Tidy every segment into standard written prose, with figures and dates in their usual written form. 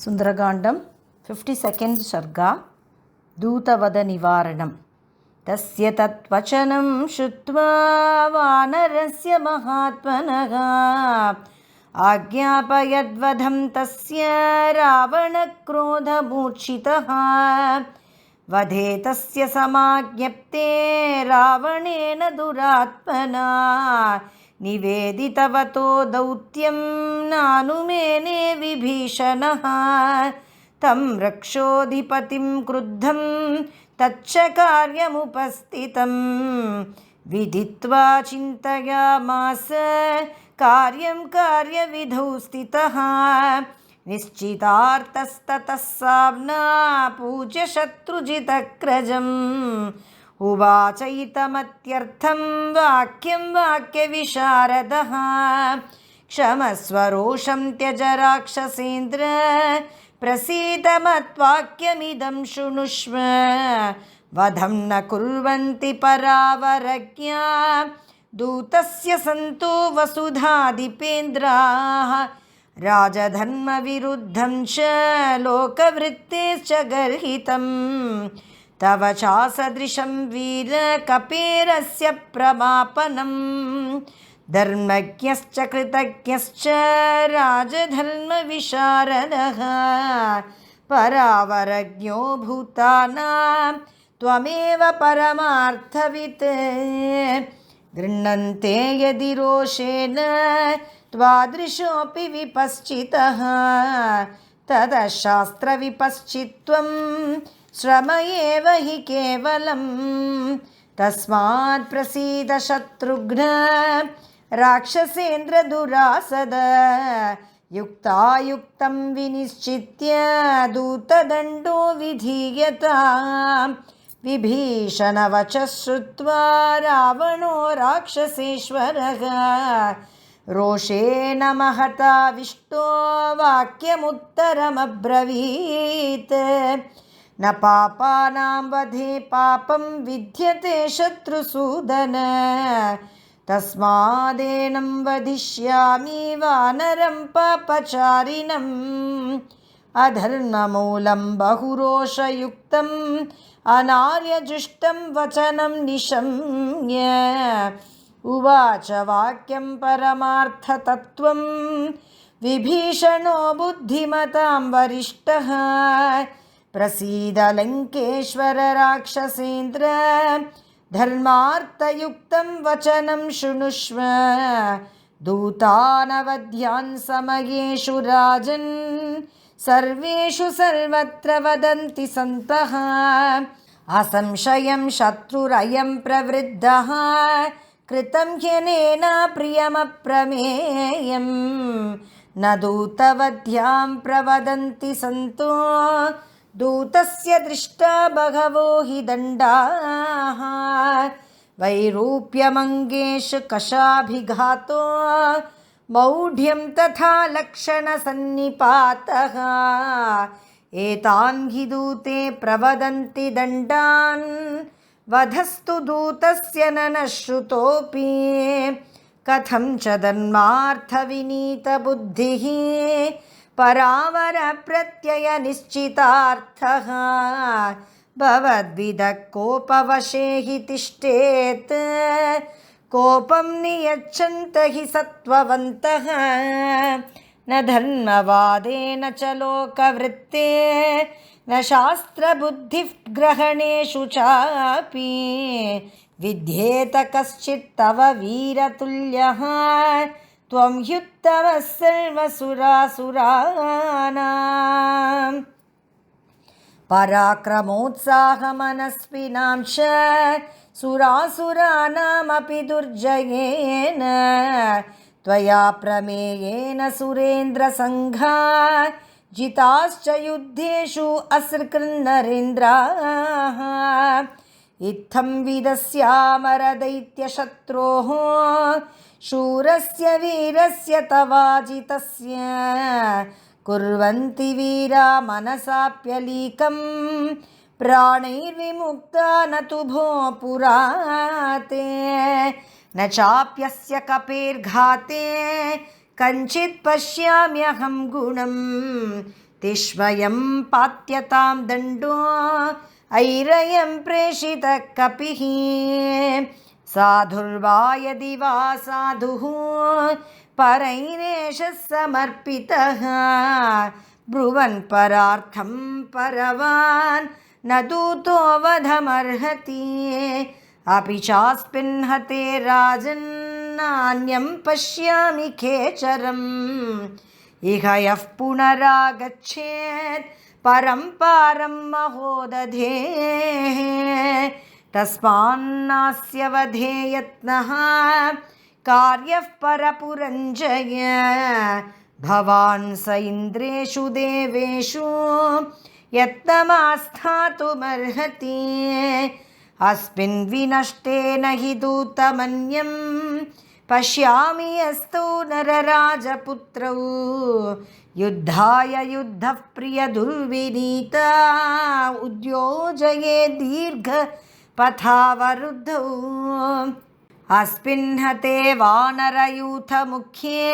सुन्दरकाण्डं 52nd सर्गा दूतवधनिवारणं तस्य तद्वचनं श्रुत्वा वानरस्य महात्मनः आज्ञापयद्वधं तस्य रावणक्रोधमूर्छितः वधे तस्य समाज्ञप्ते रावणेन दुरात्मना निवेदितवतो दौत्यं नानुमेने विभीषणः तं रक्षोधिपतिं क्रुद्धं तच्च कार्यमुपस्थितं विदित्वा चिन्तयामास कार्यं कार्यविधौ स्थितः निश्चितार्थस्ततः साम्ना पूज्य शत्रुजितक्रजम् उवाच इतमत्यर्थं वाक्यं वाक्यविशारदः क्षमस्व रोषं त्यज राक्षसेन्द्र प्रसीद मद्वाक्यमिदं शृणुष्व वधं न कुर्वन्ति परावरज्ञा दूतस्य सन्तो वसुधाधिपेन्द्राः राजधर्मविरुद्धं च लोकवृत्तेश्च गर्हितं तव चासदृशं वीर कपेरस्य प्रमापनं धर्मज्ञश्च कृतज्ञश्च राजधर्मविशारदः परावरज्ञो भूतानां त्वमेव परमार्थवित् गृह्णन्ते यदि रोषेण त्वादृशोऽपि विपश्चितः ततः शास्त्रविपश्चित्त्वं श्रम एव हि केवलं तस्मात् प्रसीद शत्रुघ्न राक्षसेन्द्र दुरासद युक्तायुक्तं विनिश्चित्य दूतदण्डो विधीयताम् विभीषणवचः श्रुत्वा रावणो राक्षसेश्वरः रोषेण महताविष्टो वाक्यमुत्तरमब्रवीत् न पापानां वधे पापं विद्यते शत्रुसूदन तस्मादेनं वदिष्यामि वानरं पापचारिणम् अधर्ममूलं बहुरोषयुक्तम् अनार्यजुष्टं वचनं निशम्य उवाच वाक्यं परमार्थतत्त्वं विभीषणो बुद्धिमतां वरिष्ठः प्रसीद लङ्केश्वर राक्षसेन्द्र धर्मार्थयुक्तं वचनं शृणुष्व दूतानवध्यान् समयेषु राजन् सर्वेषु सर्वत्र वदन्ति सन्तः असंशयं शत्रुरयं प्रवृद्धः कृतं ह्यनेन प्रियमप्रमेयं न दूतवध्यां प्रवदन्ति सन्तो दूतस्य दृष्टा बहवो हि दण्डाः वैरूप्यमङ्गेषु कषाभिघातो मौढ्यं तथा लक्षणसन्निपातः एतान् हि दूते प्रवदन्ति दण्डान् वधस्तु दूतस्य न श्रुतोऽपि कथं च धर्मार्थविनीतबुद्धिः परावरप्रत्ययनिश्चितार्थः भवद्विधः कोपवशे हि तिष्ठेत् कोपं नियच्छन्त हि सत्त्ववन्तः न धर्मवादेन च लोकवृत्ते न शास्त्रबुद्धिः ग्रहणेषु चापि विद्येत कश्चित् तव वीरतुल्यः त्वं ह्युत्तमः सर्वसुरासुराणाम् पराक्रमोत्साहमनस्विनां च सुरासुराणामपि दुर्जयेन त्वया प्रमेयेन सुरेन्द्रसङ्घा जिताश्च युद्धेषु असृकृन्नरेन्द्राः इत्थं विदस्यामरदैत्यशत्रोः शूरस्य वीरस्य तवाजितस्य कुर्वन्ति वीरा मनसाप्यलीकं प्राणैर्विमुक्ता न तु भो पुराते न चाप्यस्य कपेर्घाते कञ्चित् पश्याम्यहं गुणं तिष्वयं पात्यतां दण्डो ऐरयं प्रेषितः कपिः साधुर्वा यदि वा साधुः परैरेष समर्पितः ब्रुवन् परार्थं परवान् न दूतो वधमर्हति अपि चास्मिन् हते राजन्नान्यं पश्यामि खेचरम् इह यः पुनरागच्छेत् परं पारं महोदधेः तस्मान्नास्य वधे यत्नः कार्यः परपुरञ्जय भवान् स इन्द्रेषु देवेषु यत्नमास्थातुमर्हति अस्मिन् विनष्टे न हि दूतमन्यं पश्यामि यस्तु नरराजपुत्रौ युद्धाय युद्धः प्रियदुर्विनीता उद्योजये दीर्घपथावरुद्धौ अस्मिन् हते वानरयूथमुख्ये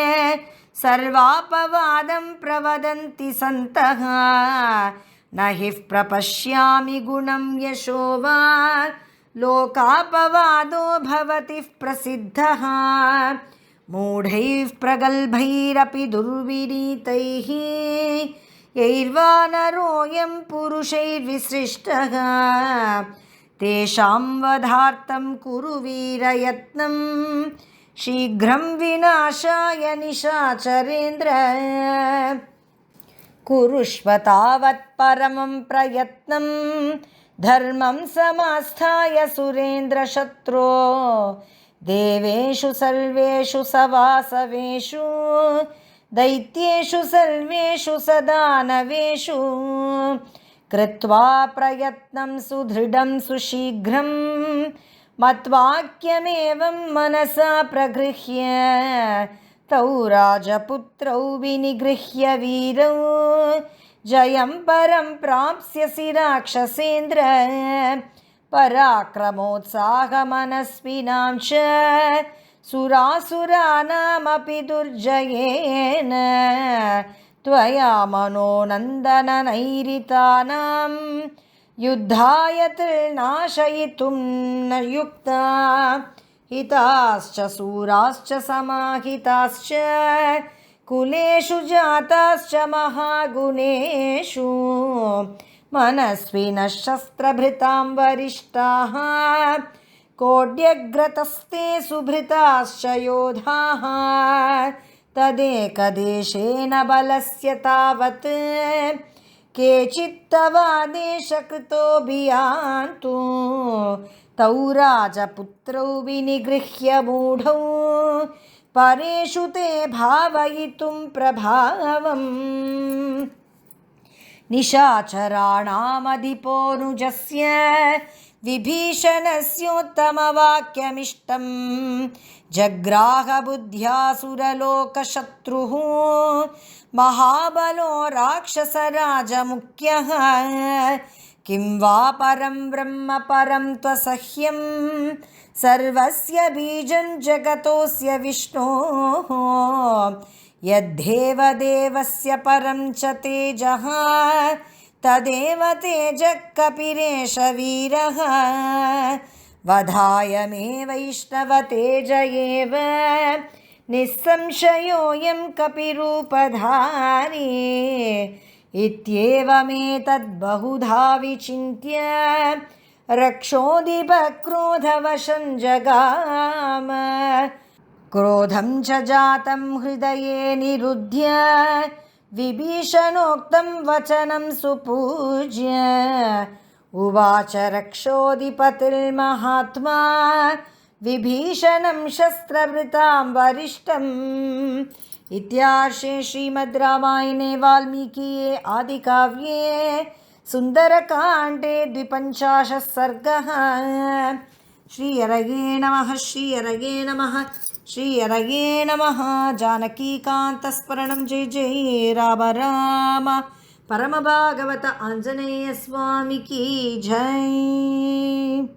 सर्वापवादं प्रवदन्ति सन्तः न हि प्रपश्यामि गुणं यशो वा लोकापवादो भवति प्रसिद्धः मूढैः प्रगल्भैरपि दुर्विनीतैः यैर्वानरोऽयं पुरुषैर्विसृष्टः तेषां वधार्थं कुरु वीरयत्नं शीघ्रं विनाशाय निशाचरेन्द्र कुरुष्व तावत् परमं प्रयत्नं धर्मं समास्थाय सुरेन्द्रशत्रो देवेषु सर्वेषु सवासवेषु दैत्येषु सर्वेषु सदानवेषु कृत्वा प्रयत्नं सुदृढं सुशीघ्रं मत्वाक्यमेवं मनसा प्रगृह्य तौ राजपुत्रौ विनिगृह्य वीरौ जयं परं प्राप्स्यसि राक्षसेन्द्र पराक्रमोत्साहमनस्विनां च सुरासुराणामपि दुर्जयेन त्वया मनोनन्दननैरितानां युद्धाय तृणाशयितुं न युक्ता हिताश्च शूराश्च समाहिताश्च कुलेषु जाताश्च महागुणेषु मनस्विनः शस्त्रभृतां वरिष्ठाः कोड्यग्रतस्ते सुभृताश्च योधाः तदेकदेशेन बलस्य तावत् केचित्तवादेशकृतोऽभियान्तु तौ राजपुत्रौ विनिगृह्य मूढौ परेषु ते भावयितुं प्रभावम् निशाचराणामधिपोऽनुजस्य विभीषणस्योत्तमवाक्यमिष्टं जग्राहबुद्ध्यासुरलोकशत्रुः महाबलो राक्षसराजमुख्यः किं वा परं ब्रह्म परं त्वसह्यं सर्वस्य बीजं जगतोऽस्य विष्णोः यद्धेव देवस्य परं च तेजः तदेव तेजः कपिरेष वीरः वधाय मे वैष्णवतेज एव निस्संशयोऽयं कपिरूपधारी इत्येवमेतद्बहुधा विचिन्त्य रक्षोदीपक्रोधवशं जगाम क्रोधं च जातं हृदये निरुध्य विभीषणोक्तं वचनं सुपूज्य उवाच रक्षोदीपतिर्महात्मा विभीषणं शस्त्रभृतां वरिष्ठम् इत्यार्षे श्रीमद् रामायणे वाल्मीकिये आदिकाव्ये सुन्दरकाण्डे 52 सर्गः। श्रीहरये नमः श्रीहरये नमः श्रीहरये नमः। जानकीकान्तस्मरणं जय जय राम राम। परमभागवत आञ्जनेय स्वामी की जय।